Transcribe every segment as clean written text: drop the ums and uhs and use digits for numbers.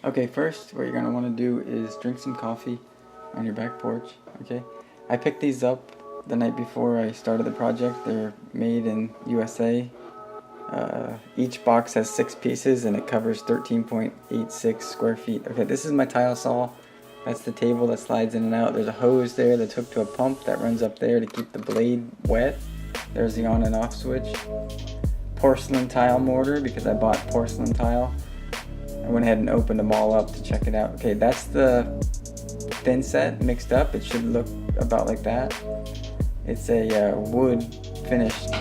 Okay, first what you're going to want to do is drink some coffee on your back porch, okay? I picked these up the night before I started the project. They're made in USA. Each box has 6 pieces and it covers 13.86 square feet. Okay, this is my tile saw. That's the table that slides in and out. There's a hose there that's hooked to a pump that runs up there to keep the blade wet. There's the on and off switch. Porcelain tile mortar, because I bought porcelain tile. I went ahead and opened them all up to check it out. Okay, that's the thin set mixed up. It should look about like that. It's a wood finished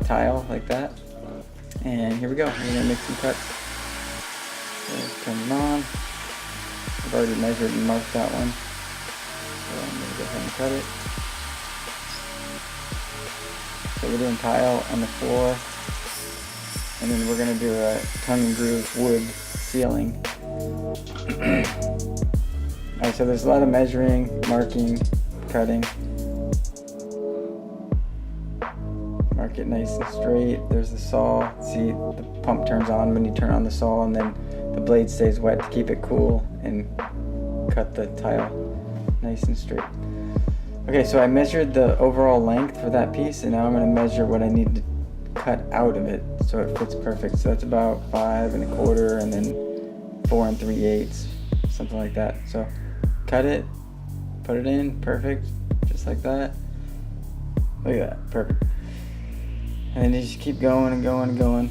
tile like that. And here we go. We're gonna make some cuts. So turn it on. I've already measured and marked that one. So I'm gonna go ahead and cut it. So we're doing tile on the floor, and then we're gonna do a tongue and groove wood ceiling. Alright, so there's a lot of measuring, marking, cutting. Mark it nice and straight. There's the saw. See, the pump turns on when you turn on the saw, and then the blade stays wet to keep it cool and cut the tile nice and straight. Okay, so I measured the overall length for that piece, and now I'm going to measure what I need to cut out of it so it fits perfect. So that's about 5 1/4 and then 4 3/8, something like that. So cut it, put it in, perfect, just like that. Look at that, perfect. And then you just keep going and going and going.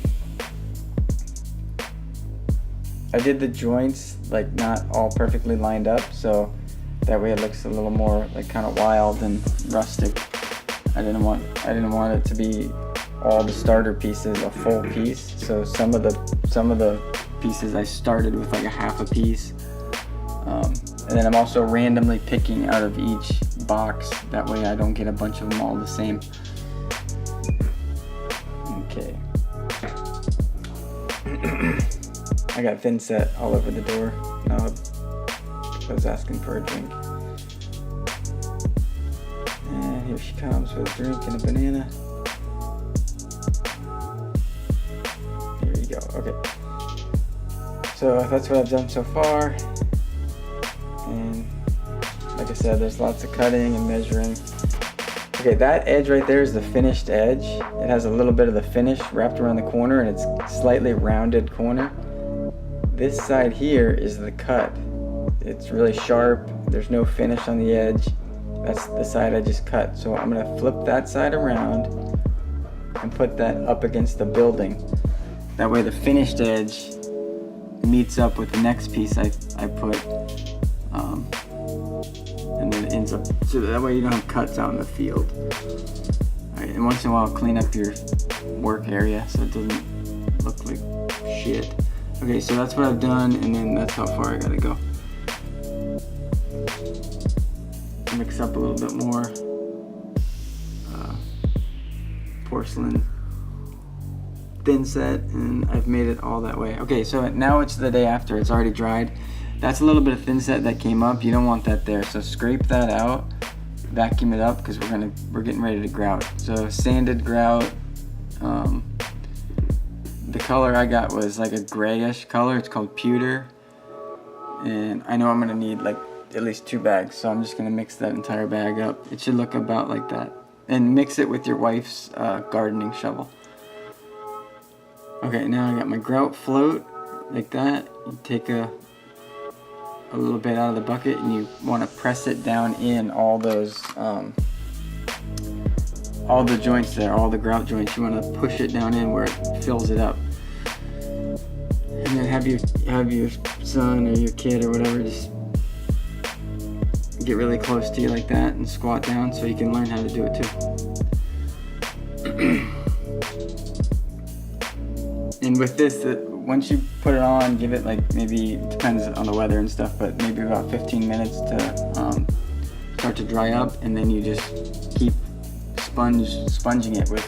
I did the joints like not all perfectly lined up, so that way it looks a little more like kind of wild and rustic. I didn't want it to be all the starter pieces a full piece. So some of the pieces I started with like a half a piece, and then I'm also randomly picking out of each box. That way I don't get a bunch of them all the same. Okay. I got thin set all over the door. Now I was asking for a drink. And here she comes with a drink and a banana. Here you go. Okay. So that's what I've done so far. And like I said, there's lots of cutting and measuring. Okay, that edge right there is the finished edge. It has a little bit of the finish wrapped around the corner, and it's slightly rounded corner. This side here is the cut. It's really sharp. There's no finish on the edge. That's the side I just cut. So I'm gonna flip that side around and put that up against the building. That way the finished edge meets up with the next piece I put. And then it ends up, so that way you don't have cuts out in the field. Alright, and once in a while clean up your work area so it doesn't look like shit. Okay, so that's what I've done, and then that's how far I gotta go. Mix up a little bit more porcelain thin set, and I've made it all that way. Okay, so now it's the day after. It's already dried. That's a little bit of thin set that came up. You don't want that there, so scrape that out, vacuum it up, because we're getting ready to grout. So sanded grout. The color I got was like a grayish color. It's called pewter, and I know I'm gonna need like at least 2 bags, so I'm just gonna mix that entire bag up. It should look about like that, and mix it with your wife's gardening shovel. Okay, now I got my grout float like that. You take a little bit out of the bucket, and you want to press it down in all those all the joints there, all the grout joints. You want to push it down in where it fills it up, and then have your son or your kid or whatever just get really close to you like that and squat down so you can learn how to do it too. And with this, once you put it on, give it like maybe, it depends on the weather and stuff, but maybe about 15 minutes to start to dry up, and then you just keep sponging it with,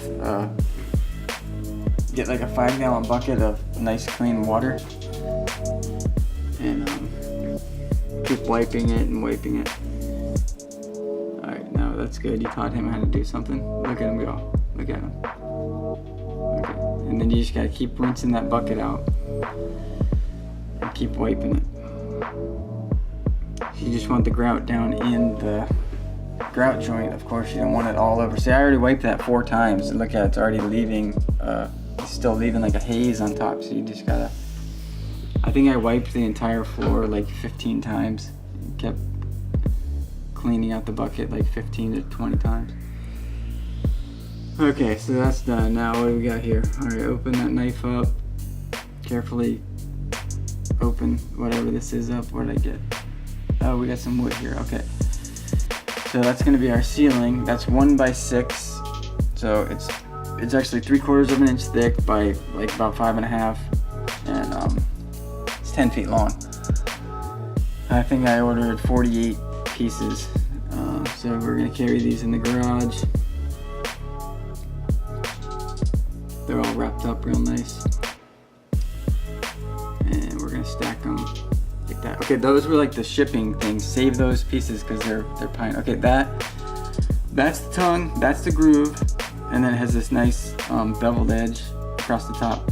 get like a 5-gallon bucket of nice clean water, and keep wiping it and wiping it. Alright, now that's good. You taught him how to do something. Look at him go. Look at him. Okay. And then you just gotta keep rinsing that bucket out and keep wiping it. You just want the grout down in the grout joint. Of course, you don't want it all over. See, I already wiped that 4 times. Look at it, it's already leaving, it's still leaving like a haze on top. So you just gotta, I think I wiped the entire floor like 15 times. Kept cleaning out the bucket like 15 to 20 times. Okay, so that's done. Now what do we got here? All right, open that knife up. Carefully open whatever this is up. What did I get? Oh, we got some wood here. Okay. So that's gonna be our ceiling. That's 1 by 6. So it's actually 3/4 of an inch thick by like about 5.5, and it's 10 feet long. I think I ordered 48 pieces. So we're gonna carry these in the garage. They're all wrapped up real nice. And we're gonna stack them like that. Okay, those were like the shipping things. Save those pieces because they're pine. Okay, that's the tongue, that's the groove, and then it has this nice beveled edge across the top.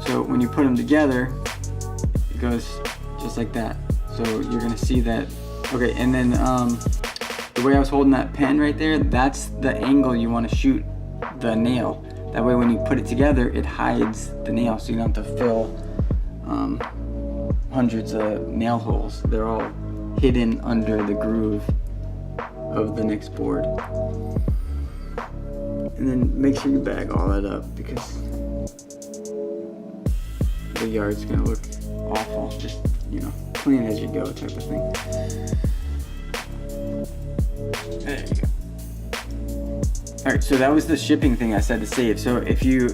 So when you put them together, it goes just like that. So you're gonna see that. Okay, and then the way I was holding that pen right there, that's the angle you want to shoot the nail. That way when you put it together, it hides the nail, so you don't have to fill hundreds of nail holes. They're all hidden under the groove of the next board. And then make sure you bag all that up because the yard's gonna look awful. Just, you know, clean as you go type of thing. There you go. Alright, so that was the shipping thing I said to save. So if you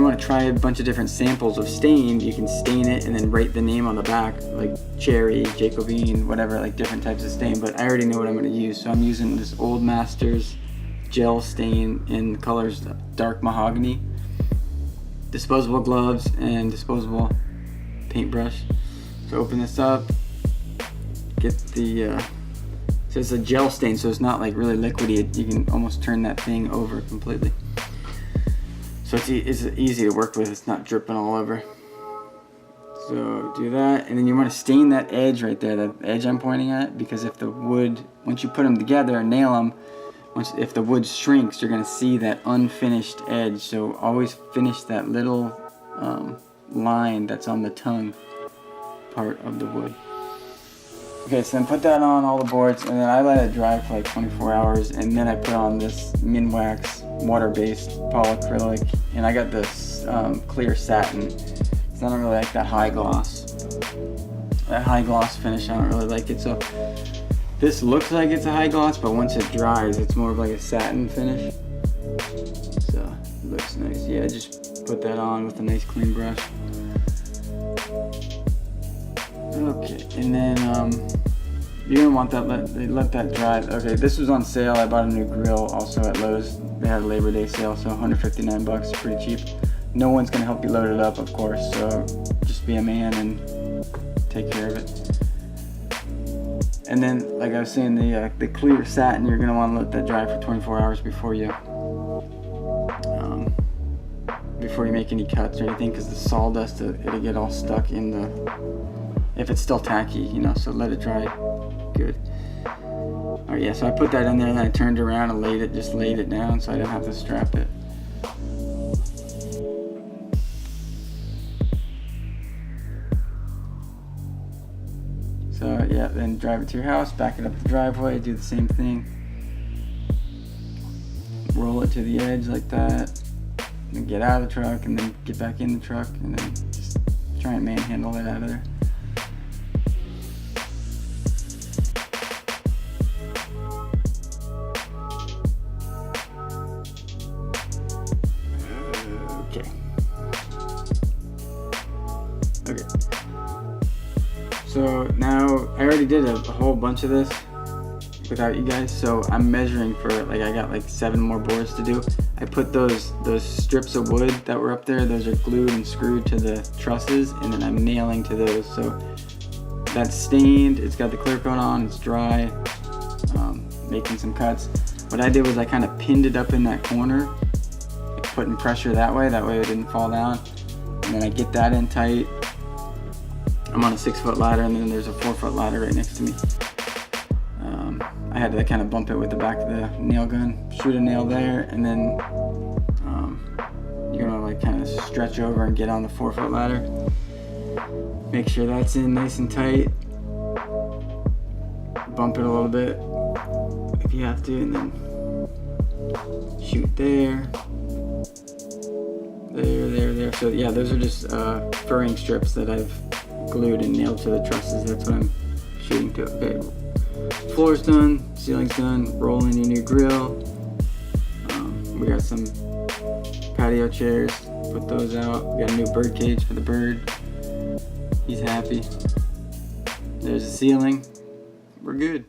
want to try a bunch of different samples of stain, you can stain it and then write the name on the back, like cherry, Jacobine, whatever, like different types of stain. But I already know what I'm going to use, so I'm using this Old Masters gel stain in colors dark mahogany. Disposable gloves and disposable paintbrush. So open this up, get the so it's a gel stain, so it's not like really liquidy. You can almost turn that thing over completely. So it's easy to work with. It's not dripping all over. So do that, and then you want to stain that edge right there, the edge I'm pointing at, because if the wood, once you put them together and nail them, if the wood shrinks, you're going to see that unfinished edge. So always finish that little line that's on the tongue part of the wood. Okay, so then put that on all the boards, and then I let it dry for like 24 hours, and then I put on this Minwax water-based polyacrylic, and I got this clear satin. So I don't really like that high gloss. That high gloss finish, I don't really like it. So this looks like it's a high gloss, but once it dries, it's more of like a satin finish. So it looks nice. Yeah, just put that on with a nice clean brush. Okay, and then you're gonna want that, let that dry. Okay, this was on sale. I bought a new grill also at Lowe's. They had a Labor Day sale, so $159, pretty cheap. No one's gonna help you load it up, of course, so just be a man and take care of it. And then, like I was saying, the clear satin, you're gonna want to let that dry for 24 hours before you make any cuts or anything, because the sawdust, it'll get all stuck in the, if it's still tacky, you know, so let it dry good. Alright, yeah, so I put that in there and then I turned around and laid it down so I didn't have to strap it. So yeah, then drive it to your house, back it up the driveway, do the same thing. Roll it to the edge like that, then get out of the truck and then get back in the truck and then just try and manhandle it out of there. Okay, so now I already did a whole bunch of this without you guys, so I'm measuring for, like, I got like 7 more boards to do. I put those strips of wood that were up there, those are glued and screwed to the trusses, and then I'm nailing to those. So that's stained, it's got the clear coat on, it's dry, making some cuts. What I did was I kind of pinned it up in that corner, like putting pressure that way it didn't fall down, and then I get that in tight. I'm on a 6-foot ladder, and then there's a 4-foot ladder right next to me. I had to kind of bump it with the back of the nail gun, shoot a nail there, and then you're gonna like kind of stretch over and get on the 4-foot ladder. Make sure that's in nice and tight. Bump it a little bit if you have to, and then shoot there. There. So yeah, those are just furring strips that I've glued and nailed to the trusses. That's what I'm shooting to. Okay. Floor's done, ceiling's done, roll in your new grill. We got some patio chairs, put those out. We got a new bird cage for the bird. He's happy. There's the ceiling. We're good.